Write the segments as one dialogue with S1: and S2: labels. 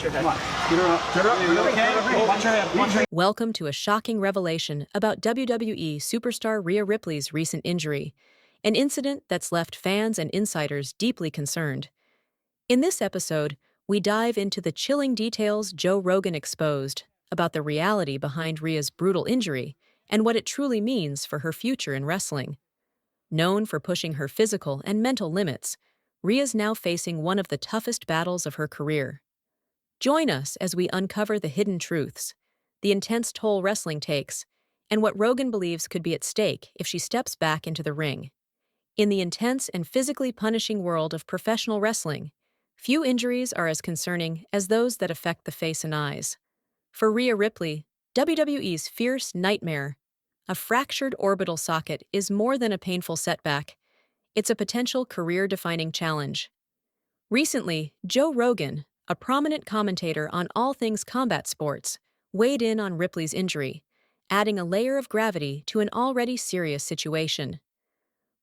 S1: your head.
S2: Come on. Get her up. Get her up.
S1: You okay? Watch your head. Watch your head.
S3: Welcome to a shocking revelation about WWE superstar Rhea Ripley's recent injury, an incident that's left fans and insiders deeply concerned. In this episode, we dive into the chilling details Joe Rogan exposed about the reality behind Rhea's brutal injury and what it truly means for her future in wrestling. Known for pushing her physical and mental limits, Rhea's now facing one of the toughest battles of her career. Join us as we uncover the hidden truths, the intense toll wrestling takes, and what Rogan believes could be at stake if she steps back into the ring. In the intense and physically punishing world of professional wrestling, few injuries are as concerning as those that affect the face and eyes. For Rhea Ripley, WWE's fierce nightmare, a fractured orbital socket is more than a painful setback. It's a potential career-defining challenge. Recently, Joe Rogan, a prominent commentator on all things combat sports, weighed in on Ripley's injury, adding a layer of gravity to an already serious situation.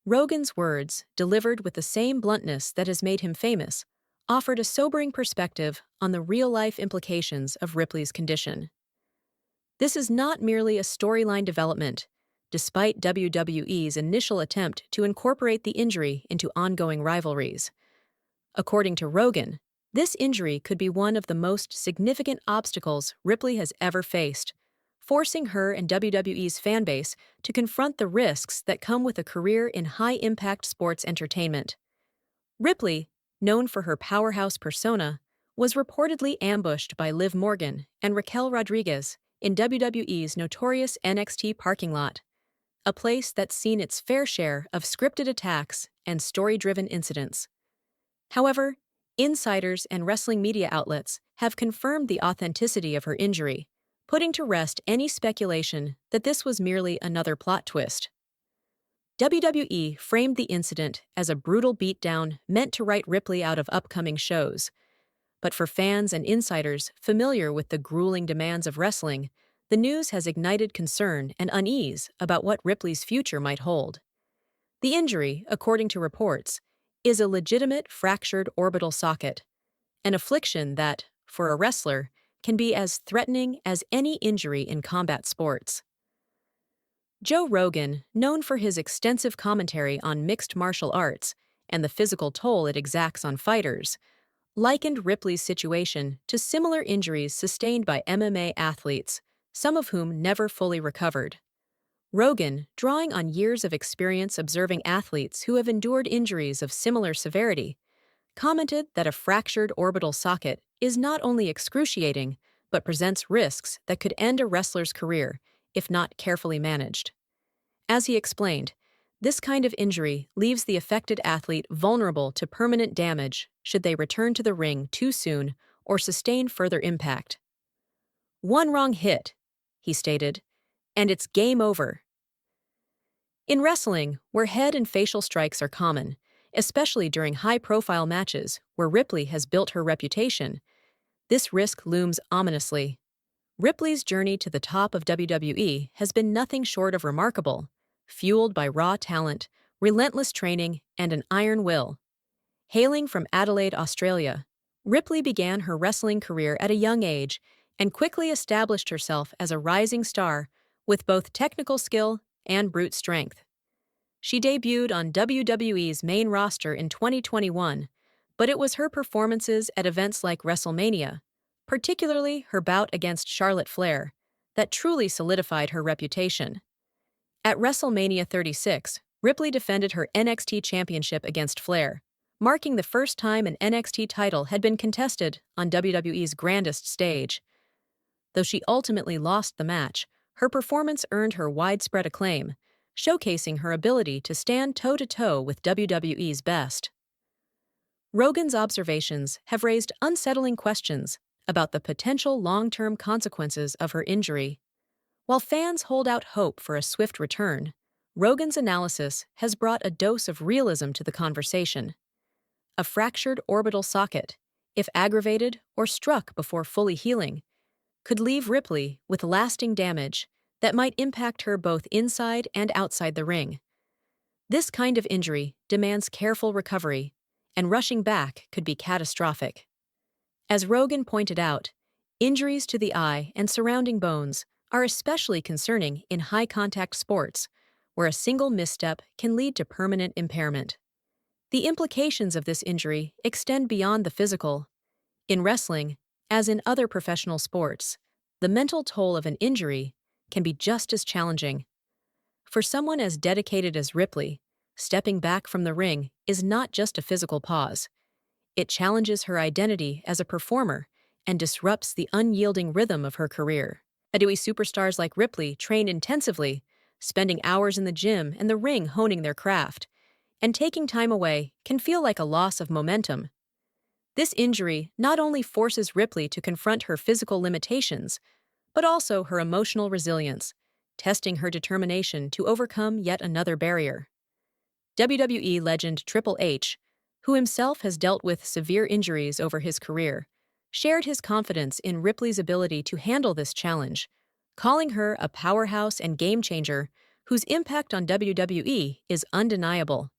S3: Rogan's words, delivered with the same bluntness that has made him famous, offered a sobering perspective on the real-life implications of Ripley's condition. This is not merely a storyline development, despite WWE's initial attempt to incorporate the injury into ongoing rivalries. According to Rogan, this injury could be one of the most significant obstacles Ripley has ever faced, forcing her and WWE's fanbase to confront the risks that come with a career in high-impact sports entertainment. Ripley, known for her powerhouse persona, was reportedly ambushed by Liv Morgan and Raquel Rodriguez in WWE's notorious NXT parking lot, a place that's seen its fair share of scripted attacks and story-driven incidents. However, insiders and wrestling media outlets have confirmed the authenticity of her injury, putting to rest any speculation that this was merely another plot twist. WWE framed the incident as a brutal beatdown meant to write Ripley out of upcoming shows. But for fans and insiders familiar with the grueling demands of wrestling, the news has ignited concern and unease about what Ripley's future might hold. The injury, according to reports, is a legitimate fractured orbital socket, an affliction that, for a wrestler, can be as threatening as any injury in combat sports. Joe Rogan, known for his extensive commentary on mixed martial arts and the physical toll it exacts on fighters, likened Ripley's situation to similar injuries sustained by MMA athletes, some of whom never fully recovered. Rogan, drawing on years of experience observing athletes who have endured injuries of similar severity, commented that a fractured orbital socket is not only excruciating, but presents risks that could end a wrestler's career if not carefully managed. As he explained, this kind of injury leaves the affected athlete vulnerable to permanent damage should they return to the ring too soon or sustain further impact. "One wrong hit," he stated, "and it's game over." In wrestling, where head and facial strikes are common, especially during high-profile matches where Ripley has built her reputation, this risk looms ominously. Ripley's journey to the top of WWE has been nothing short of remarkable, fueled by raw talent, relentless training, and an iron will. Hailing from Adelaide, Australia, Ripley began her wrestling career at a young age and quickly established herself as a rising star with both technical skill and brute strength. She debuted on WWE's main roster in 2021, but it was her performances at events like WrestleMania, particularly her bout against Charlotte Flair, that truly solidified her reputation. At WrestleMania 36, Ripley defended her NXT championship against Flair, marking the first time an NXT title had been contested on WWE's grandest stage. Though she ultimately lost the match, her performance earned her widespread acclaim, showcasing her ability to stand toe-to-toe with WWE's best. Rogan's observations have raised unsettling questions about the potential long-term consequences of her injury. While fans hold out hope for a swift return, Rogan's analysis has brought a dose of realism to the conversation. A fractured orbital socket, if aggravated or struck before fully healing, could leave Ripley with lasting damage that might impact her both inside and outside the ring. This kind of injury demands careful recovery, and rushing back could be catastrophic. As Rogan pointed out, injuries to the eye and surrounding bones are especially concerning in high-contact sports, where a single misstep can lead to permanent impairment. The implications of this injury extend beyond the physical. In wrestling, as in other professional sports, the mental toll of an injury can be just as challenging. For someone as dedicated as Ripley, stepping back from the ring is not just a physical pause. It challenges her identity as a performer and disrupts the unyielding rhythm of her career. WWE superstars like Ripley train intensively, spending hours in the gym and the ring honing their craft, and taking time away can feel like a loss of momentum. This injury not only forces Ripley to confront her physical limitations, but also her emotional resilience, testing her determination to overcome yet another barrier. WWE legend Triple H, who himself has dealt with severe injuries over his career, shared his confidence in Ripley's ability to handle this challenge, calling her a powerhouse and game-changer whose impact on WWE is undeniable.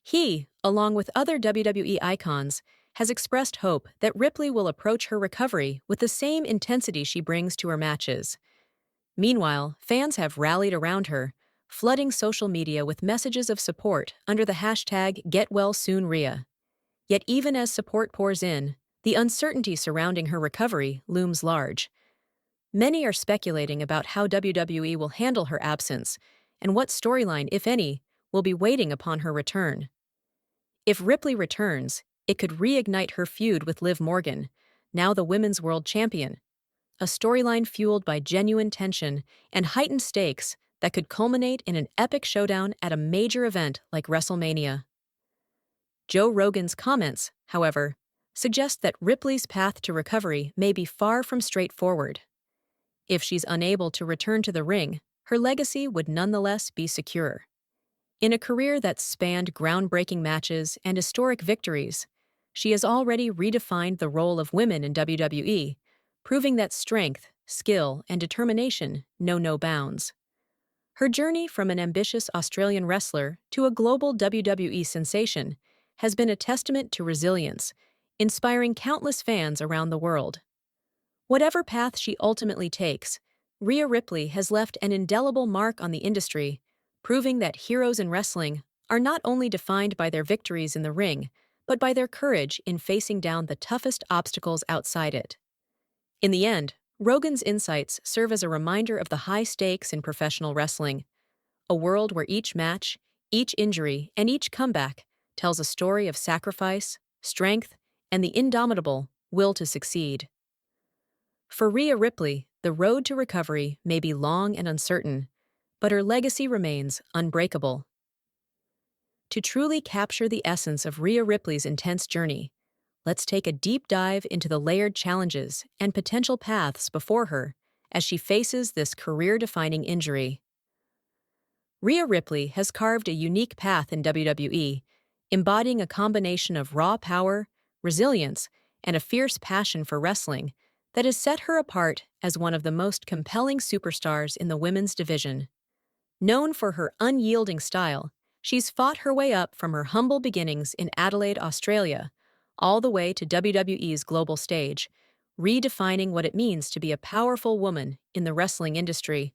S3: He, along with other WWE icons, has expressed hope that Ripley will approach her recovery with the same intensity she brings to her matches. Meanwhile, fans have rallied around her, flooding social media with messages of support under the hashtag #GetWellSoonRhea. Yet even as support pours in, the uncertainty surrounding her recovery looms large. Many are speculating about how WWE will handle her absence and what storyline, if any, will be waiting upon her return. If Ripley returns, it could reignite her feud with Liv Morgan, now the Women's World Champion, a storyline fueled by genuine tension and heightened stakes that could culminate in an epic showdown at a major event like WrestleMania. Joe Rogan's comments, however, suggest that Ripley's path to recovery may be far from straightforward. If she's unable to return to the ring, her legacy would nonetheless be secure. In a career that's spanned groundbreaking matches and historic victories, she has already redefined the role of women in WWE, proving that strength, skill, and determination know no bounds. Her journey from an ambitious Australian wrestler to a global WWE sensation has been a testament to resilience, inspiring countless fans around the world. Whatever path she ultimately takes, Rhea Ripley has left an indelible mark on the industry, proving that heroes in wrestling are not only defined by their victories in the ring, but by their courage in facing down the toughest obstacles outside it. In the end, Rogan's insights serve as a reminder of the high stakes in professional wrestling, a world where each match, each injury, and each comeback tells a story of sacrifice, strength, and the indomitable will to succeed. For Rhea Ripley, the road to recovery may be long and uncertain, but her legacy remains unbreakable. To truly capture the essence of Rhea Ripley's intense journey, let's take a deep dive into the layered challenges and potential paths before her as she faces this career-defining injury. Rhea Ripley has carved a unique path in WWE, embodying a combination of raw power, resilience, and a fierce passion for wrestling that has set her apart as one of the most compelling superstars in the women's division. Known for her unyielding style, she's fought her way up from her humble beginnings in Adelaide, Australia, all the way to WWE's global stage, redefining what it means to be a powerful woman in the wrestling industry.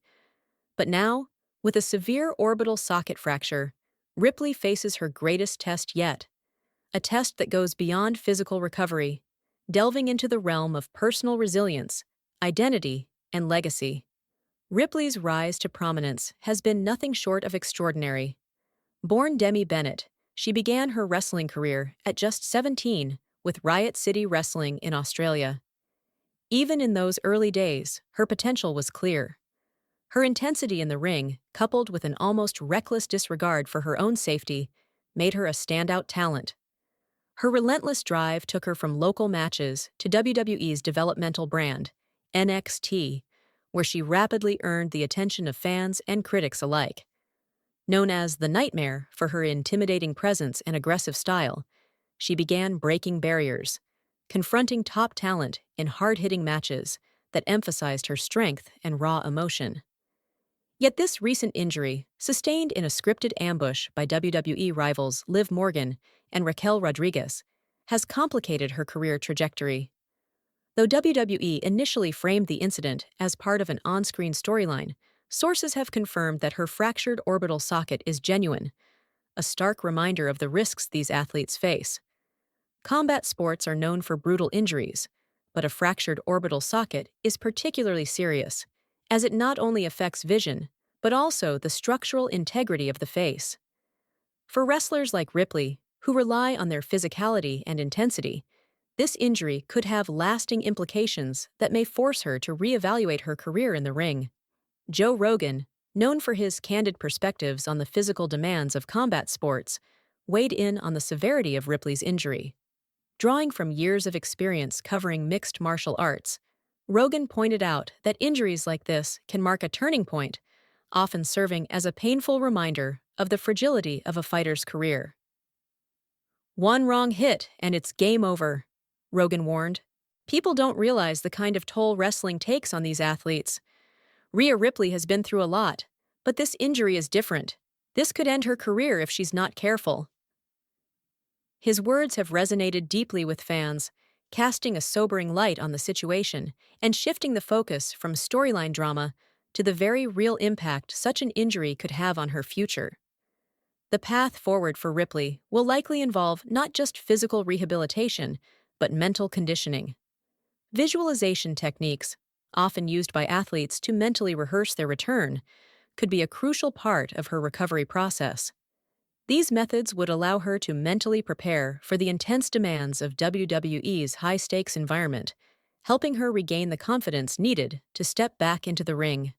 S3: But now, with a severe orbital socket fracture, Ripley faces her greatest test yet, a test that goes beyond physical recovery, delving into the realm of personal resilience, identity, and legacy. Ripley's rise to prominence has been nothing short of extraordinary. Born Demi Bennett, she began her wrestling career at just 17 with Riot City Wrestling in Australia. Even in those early days, her potential was clear. Her intensity in the ring, coupled with an almost reckless disregard for her own safety, made her a standout talent. Her relentless drive took her from local matches to WWE's developmental brand, NXT, where she rapidly earned the attention of fans and critics alike. Known as the Nightmare for her intimidating presence and aggressive style, she began breaking barriers, confronting top talent in hard-hitting matches that emphasized her strength and raw emotion. Yet this recent injury, sustained in a scripted ambush by WWE rivals Liv Morgan and Raquel Rodriguez, has complicated her career trajectory. Though WWE initially framed the incident as part of an on-screen storyline, sources have confirmed that her fractured orbital socket is genuine, a stark reminder of the risks these athletes face. Combat sports are known for brutal injuries, but a fractured orbital socket is particularly serious, as it not only affects vision, but also the structural integrity of the face. For wrestlers like Ripley, who rely on their physicality and intensity, this injury could have lasting implications that may force her to reevaluate her career in the ring. Joe Rogan, known for his candid perspectives on the physical demands of combat sports, weighed in on the severity of Ripley's injury. Drawing from years of experience covering mixed martial arts, Rogan pointed out that injuries like this can mark a turning point, often serving as a painful reminder of the fragility of a fighter's career. "One wrong hit and it's game over," Rogan warned. "People don't realize the kind of toll wrestling takes on these athletes. Rhea Ripley has been through a lot, but this injury is different. This could end her career if she's not careful." His words have resonated deeply with fans, casting a sobering light on the situation and shifting the focus from storyline drama to the very real impact such an injury could have on her future. The path forward for Ripley will likely involve not just physical rehabilitation, but mental conditioning. Visualization techniques, often used by athletes to mentally rehearse their return, could be a crucial part of her recovery process. These methods would allow her to mentally prepare for the intense demands of WWE's high-stakes environment, helping her regain the confidence needed to step back into the ring.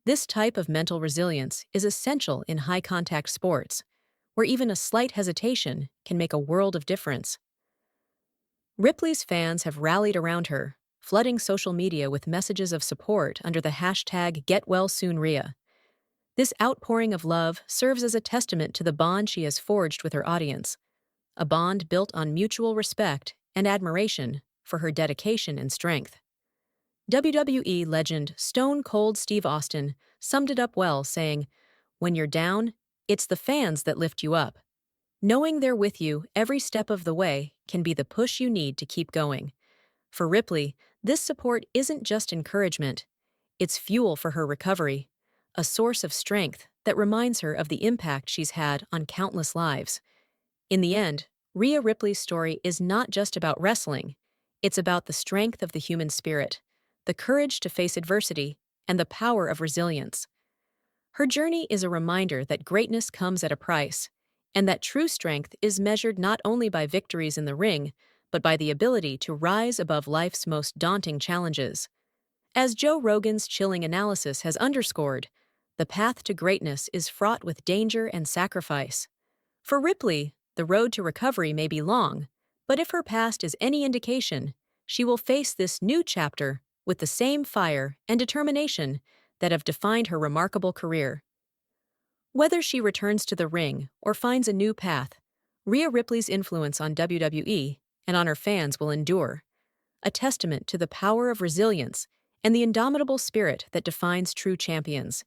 S3: This type of mental resilience is essential in high-contact sports, where even a slight hesitation can make a world of difference. Ripley's fans have rallied around her, flooding social media with messages of support under the hashtag #GetWellSoonRhea. This outpouring of love serves as a testament to the bond she has forged with her audience, a bond built on mutual respect and admiration for her dedication and strength. WWE legend Stone Cold Steve Austin summed it up well, saying, "When you're down, it's the fans that lift you up. Knowing they're with you every step of the way can be the push you need to keep going." For Ripley, this support isn't just encouragement, it's fuel for her recovery, a source of strength that reminds her of the impact she's had on countless lives. In the end, Rhea Ripley's story is not just about wrestling, it's about the strength of the human spirit, the courage to face adversity, and the power of resilience. Her journey is a reminder that greatness comes at a price, and that true strength is measured not only by victories in the ring, but by the ability to rise above life's most daunting challenges. As Joe Rogan's chilling analysis has underscored, the path to greatness is fraught with danger and sacrifice. For Ripley, the road to recovery may be long, but if her past is any indication, she will face this new chapter with the same fire and determination that have defined her remarkable career. Whether she returns to the ring or finds a new path, Rhea Ripley's influence on WWE and on her fans will endure, a testament to the power of resilience and the indomitable spirit that defines true champions.